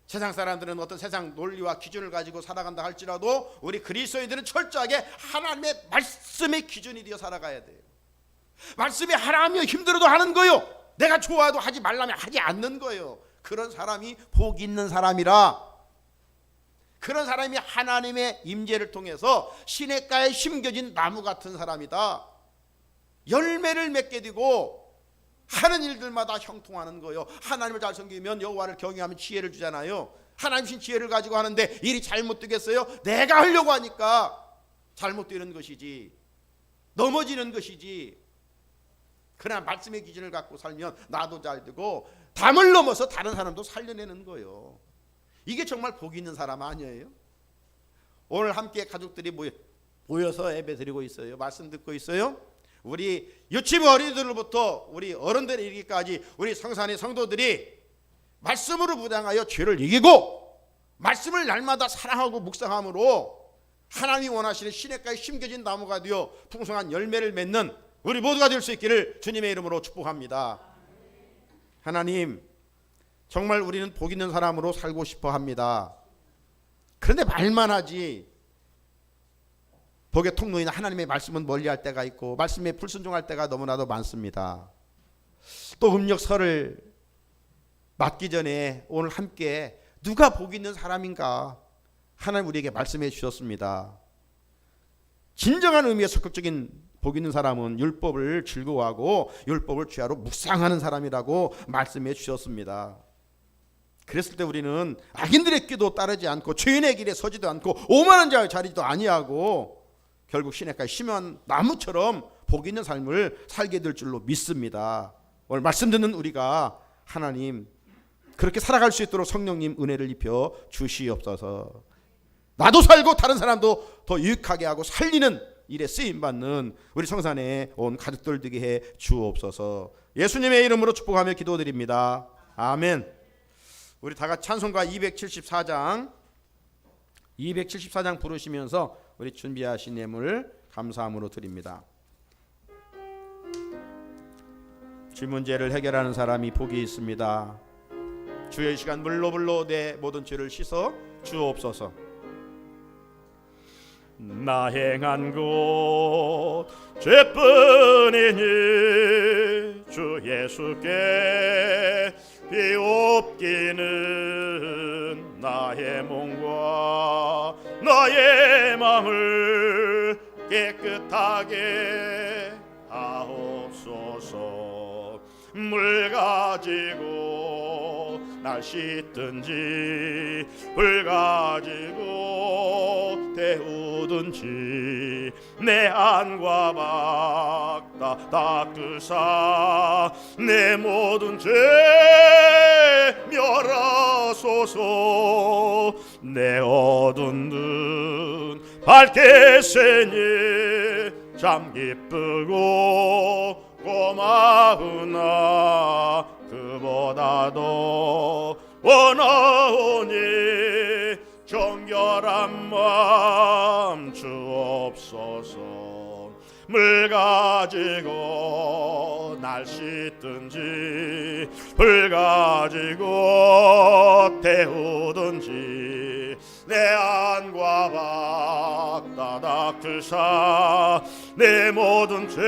세상 사람들은 어떤 세상 논리와 기준을 가지고 살아간다 할지라도 우리 그리스도인들은 철저하게 하나님의 말씀의 기준이 되어 살아가야 돼요. 말씀이 하나면 힘들어도 하는 거요. 내가 좋아도 하지 말라면 하지 않는 거예요. 그런 사람이 복 있는 사람이라. 그런 사람이 하나님의 임재를 통해서 시냇가에 심겨진 나무 같은 사람이다. 열매를 맺게 되고 하는 일들마다 형통하는 거예요. 하나님을 잘 섬기면 여호와를 경외하면 지혜를 주잖아요. 하나님 신 지혜를 가지고 하는데 일이 잘못되겠어요? 내가 하려고 하니까 잘못되는 것이지, 넘어지는 것이지. 그러나 말씀의 기준을 갖고 살면 나도 잘 되고 담을 넘어서 다른 사람도 살려내는 거예요. 이게 정말 복 있는 사람 아니에요? 오늘 함께 가족들이 모여서 예배 드리고 있어요. 말씀 듣고 있어요. 우리 유치부 어린이들로부터 우리 어른들에 이르기까지 우리 성산의 성도들이 말씀으로 무장하여 죄를 이기고 말씀을 날마다 사랑하고 묵상함으로 하나님이 원하시는 시냇가에 심겨진 나무가 되어 풍성한 열매를 맺는 우리 모두가 될 수 있기를 주님의 이름으로 축복합니다. 하나님, 정말 우리는 복 있는 사람으로 살고 싶어 합니다. 그런데 말만 하지 복의 통로인 하나님의 말씀은 멀리할 때가 있고 말씀에 불순종할 때가 너무나도 많습니다. 또 음력설을 맞기 전에 오늘 함께 누가 복 있는 사람인가 하나님 우리에게 말씀해 주셨습니다. 진정한 의미의 적극적인 복 있는 사람은 율법을 즐거워하고 율법을 죄하로 묵상하는 사람이라고 말씀해 주셨습니다. 그랬을 때 우리는 악인들의 길도 따르지 않고 죄인의 길에 서지도 않고 오만한 자의 자리도 아니하고 결국 시냇가에 심한 나무처럼 복 있는 삶을 살게 될 줄로 믿습니다. 오늘 말씀 듣는 우리가 하나님 그렇게 살아갈 수 있도록 성령님 은혜를 입혀 주시옵소서. 나도 살고 다른 사람도 더 유익하게 하고 살리는 일에 쓰임받는 우리 성산에 온 가족들 되게 해 주옵소서. 예수님의 이름으로 축복하며 기도드립니다. 아멘. 우리 다 같이 찬송가 274장 부르시면서 우리 준비하신 예물 감사함으로 드립니다. 주 문제를 해결하는 사람이 복이 있습니다. 주의 시간 물로 내 모든 죄를 씻어 주옵소서. 나 행한 것 죄뿐이니 주 예수께 비옵기는 나의 몸과 나의 마음을 깨끗하게 하옵소서. 물 가지고 날 씻든지 불 가지고 데우든지 내 안과 밖 다 닦으사 내 모든 죄 멸하소서. 내 어두운 눈 밝게 세니 참 기쁘고 고마우나 그보다도 원하오니 정결한 마음 주옵소서. 물 가지고 날 씻든지 불 가지고 데우든지 내 안과 밖 다 닦으사 내 모든 죄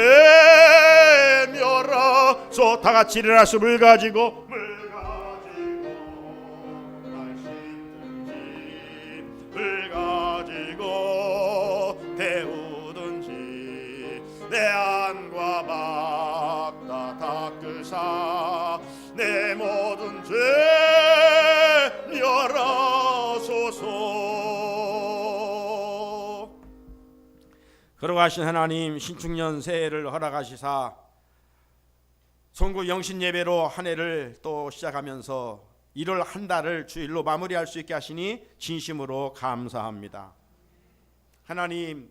멸하소. 다 같이 일어나서 물 가지고 날 씻든지 불 가지고 데우든지 내 안과 밖 다 닦으사 내 모든 죄 멸하소서. 걸어가신 하나님, 신축년 새해를 허락하시사 송구 영신 예배로 한 해를 또 시작하면서 1월 한 달을 주일로 마무리할 수 있게 하시니 진심으로 감사합니다. 하나님,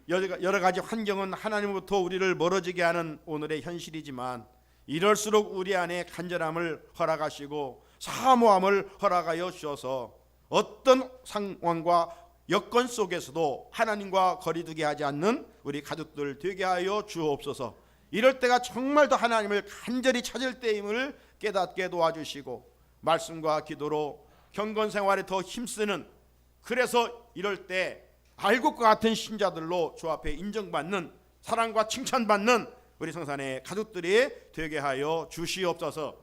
여러 가지 환경은 하나님으로부터 우리를 멀어지게 하는 오늘의 현실이지만 이럴수록 우리 안에 간절함을 허락하시고 사모함을 허락하여 주셔서 어떤 상황과 여건 속에서도 하나님과 거리두게 하지 않는 우리 가족들 되게 하여 주옵소서. 이럴 때가 정말 더 하나님을 간절히 찾을 때임을 깨닫게 도와주시고 말씀과 기도로 경건 생활에 더 힘쓰는, 그래서 이럴 때 알곡과 같은 신자들로 주 앞에 인정받는, 사랑과 칭찬받는 우리 성산의 가족들이 되게 하여 주시옵소서.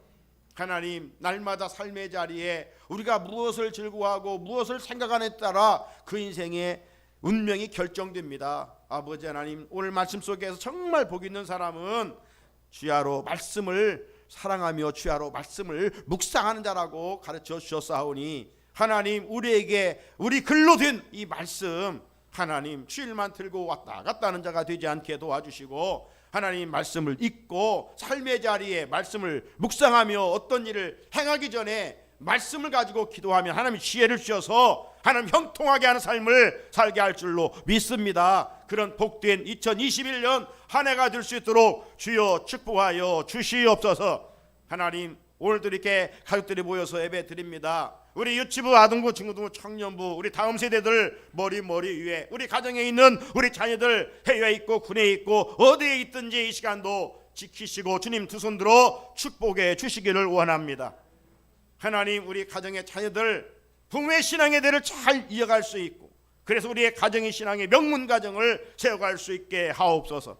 하나님, 날마다 삶의 자리에 우리가 무엇을 즐거워하고 무엇을 생각하느냐에 따라 그 인생의 운명이 결정됩니다. 아버지 하나님, 오늘 말씀 속에서 정말 복 있는 사람은 주야로 말씀을 사랑하며 주야로 말씀을 묵상하는 자라고 가르쳐 주셨사오니, 하나님, 우리에게 우리 글로 된 이 말씀, 하나님 주일만 들고 왔다 갔다 하는 자가 되지 않게 도와주시고, 하나님 말씀을 읽고 삶의 자리에 말씀을 묵상하며 어떤 일을 행하기 전에 말씀을 가지고 기도하며 하나님 지혜를 주셔서 하나님 형통하게 하는 삶을 살게 할 줄로 믿습니다. 그런 복된 2021년 한 해가 될 수 있도록 주여 축복하여 주시옵소서. 하나님, 오늘도 이렇게 가족들이 모여서 예배 드립니다. 우리 유치부, 아동부, 중고등부, 청년부, 우리 다음 세대들 머리 위에 우리 가정에 있는 우리 자녀들 해외에 있고 군에 있고 어디에 있든지 이 시간도 지키시고 주님 두 손 들어 축복해 주시기를 원합니다. 하나님, 우리 가정의 자녀들 부모의 신앙의 대를 잘 이어갈 수 있고, 그래서 우리의 가정의 신앙의 명문 가정을 세워갈 수 있게 하옵소서.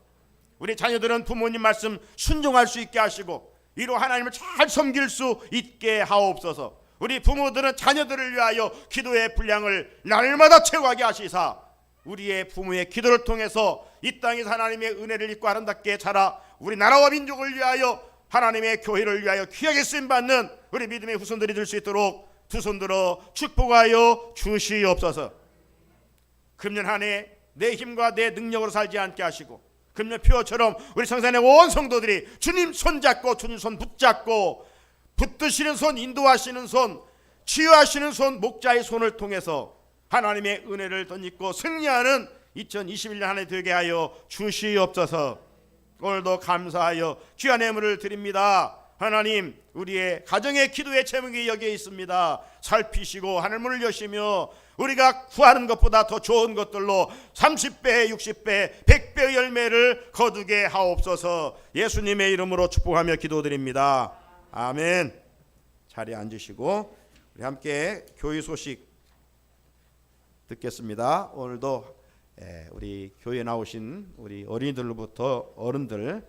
우리 자녀들은 부모님 말씀 순종할 수 있게 하시고 이로 하나님을 잘 섬길 수 있게 하옵소서. 우리 부모들은 자녀들을 위하여 기도의 분량을 날마다 채워가게 하시사 우리의 부모의 기도를 통해서 이 땅에서 하나님의 은혜를 입고 아름답게 자라 우리 나라와 민족을 위하여 하나님의 교회를 위하여 귀하게 쓰임받는 우리 믿음의 후손들이 될 수 있도록 두 손 들어 축복하여 주시옵소서. 금년 한 해 내 힘과 내 능력으로 살지 않게 하시고, 금년 표처럼 우리 성산의 온 성도들이 주님 손잡고 주님 손 붙잡고 붙드시는 손, 인도하시는 손, 치유하시는 손, 목자의 손을 통해서 하나님의 은혜를 덧입고 승리하는 2021년 한 해 되게 하여 주시옵소서. 오늘도 감사하여 귀한 예물을 드립니다. 하나님, 우리의 가정의 기도의 제목이 여기에 있습니다. 살피시고 하늘문을 여시며 우리가 구하는 것보다 더 좋은 것들로 30배, 60배, 100배의 열매를 거두게 하옵소서. 예수님의 이름으로 축복하며 기도드립니다. 아멘. 자리에 앉으시고 우리 함께 교회 소식 듣겠습니다. 오늘도 우리 교회에 나오신 우리 어린이들로부터 어른들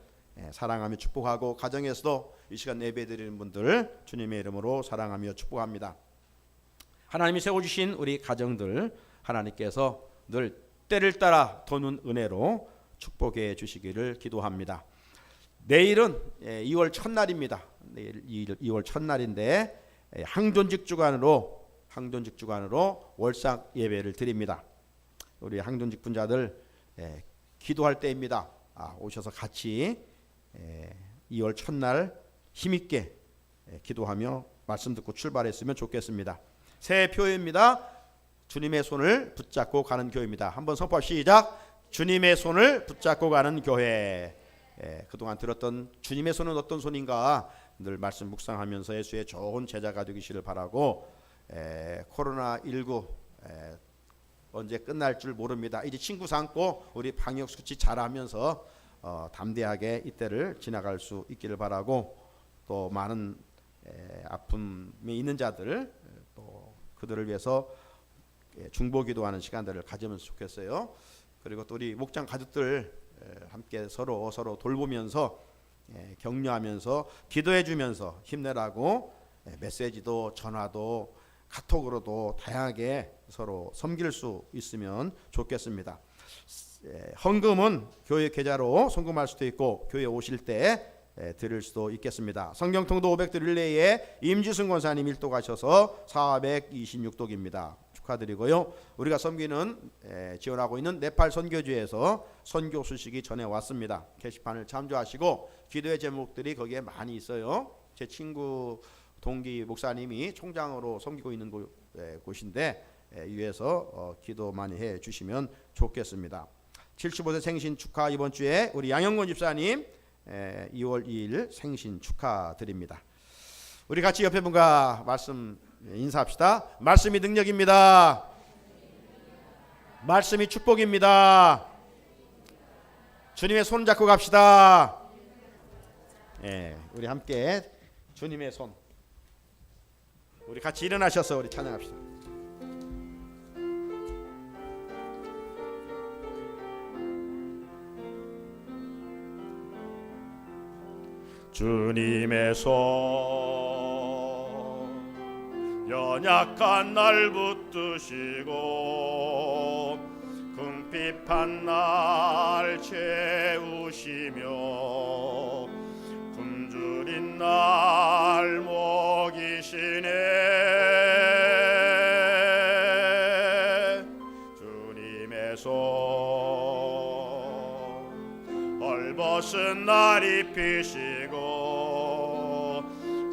사랑하며 축복하고, 가정에서도 이 시간 예배드리는 분들 주님의 이름으로 사랑하며 축복합니다. 하나님이 세워주신 우리 가정들 하나님께서 늘 때를 따라 도는 은혜로 축복해 주시기를 기도합니다. 내일은 2월 첫날입니다. 내일 2월 첫날인데 항존직 주간으로 월삭 예배를 드립니다. 우리 항존직 분자들 기도할 때입니다. 오셔서 같이 2월 첫날 힘있게 기도하며 말씀 듣고 출발했으면 좋겠습니다. 새 표입니다. 주님의 손을 붙잡고 가는 교회입니다. 한번 선포 시작. 주님의 손을 붙잡고 가는 교회. 그동안 들었던 주님의 손은 어떤 손인가 늘 말씀 묵상하면서 예수의 좋은 제자가 되기를 바라고, 코로나19 언제 끝날 줄 모릅니다. 이제 친구 삼고 우리 방역 수치 잘하면서 담대하게 이때를 지나갈 수 있기를 바라고, 또 많은 아픔이 있는 자들 또 그들을 위해서 중보기도하는 시간들을 가지면 좋겠어요. 그리고 또 우리 목장 가족들 함께 서로 돌보면서 격려하면서 기도해주면서 힘내라고 메시지도 전화도 카톡으로도 다양하게 서로 섬길 수 있으면 좋겠습니다. 헌금은 교회 계좌로 송금할 수도 있고 교회 오실 때 드릴 수도 있겠습니다. 성경통도 500도 릴레이에 임지승 권사님 1도 가셔서 426독입니다. 축하드리고요. 우리가 섬기는 지원하고 있는 네팔 선교주에서 선교 소식이 전해 왔습니다. 게시판을 참조하시고 기도의 제목들이 거기에 많이 있어요. 제 친구 동기 목사님이 총장으로 섬기고 있는 곳인데 위에서 기도 많이 해 주시면 좋겠습니다. 75세 생신 축하. 이번 주에 우리 양영건 집사님 2월 2일 생신 축하드립니다. 우리 같이 옆에 분과 말씀 인사합시다. 말씀이 능력입니다. 말씀이 축복입니다. 주님의 손 잡고 갑시다. 우리 함께 주님의 손, 우리 우리 같이 일어나셔서 우리 찬양합시다. 주님의 손 연약한 날 붙드시고 궁핍한 날 채우시며 굶주린 날 먹이시네. 주님의 손 헐벗은 날 입히시고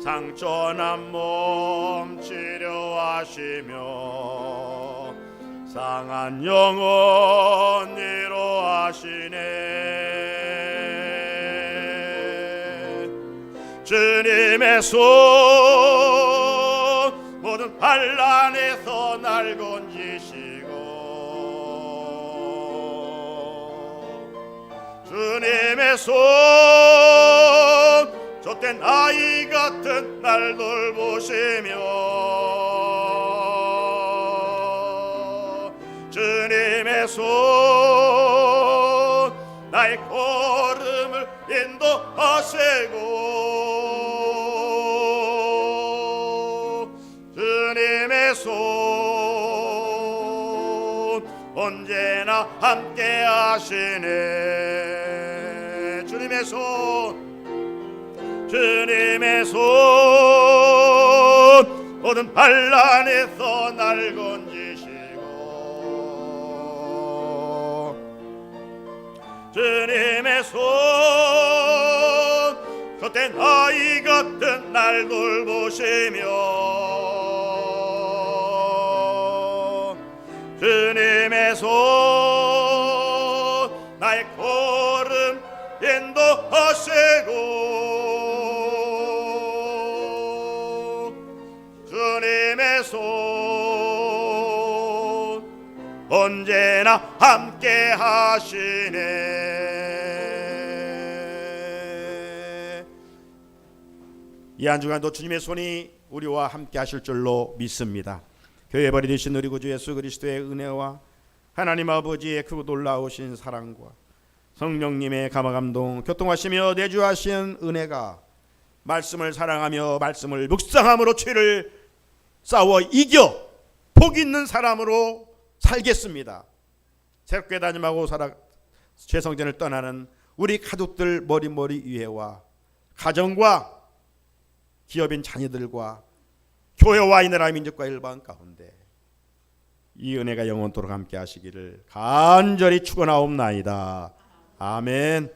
상처난 몸 치료하시며 상한 영혼 위로하시네. 주님의 손 모든 환난에서 날 건지시고 주님의 손 젖된 아이 같은 날 돌보시며 주님의 손 나의 걸음을 인도하시고 주님의 손 언제나 함께 하시네. 주님의 손 주님의 손 모든 환난에서 날 건지시고 주님의 손 겉된 아이 같은 날 돌보시며 주님의 손 나의 걸음 인도하시고 주님의 손 언제나 함께 하시네. 이 한 주간도 주님의 손이 우리와 함께 하실 줄로 믿습니다. 교회 벌이 되신 우리 구주 예수 그리스도의 은혜와 하나님 아버지의 크고 놀라우신 사랑과 성령님의 감화감동 교통하시며 내주하신 은혜가 말씀을 사랑하며 말씀을 묵상함으로 죄를 싸워 이겨 복 있는 사람으로 살겠습니다. 새롭게 다짐하고 죄성전을 떠나는 우리 가족들 머리머리 위에와 가정과 기업인 자녀들과 교회와 이 나라 민족과 일반 가운데 이 은혜가 영원토록 함께 하시기를 간절히 축원하옵나이다. 아멘.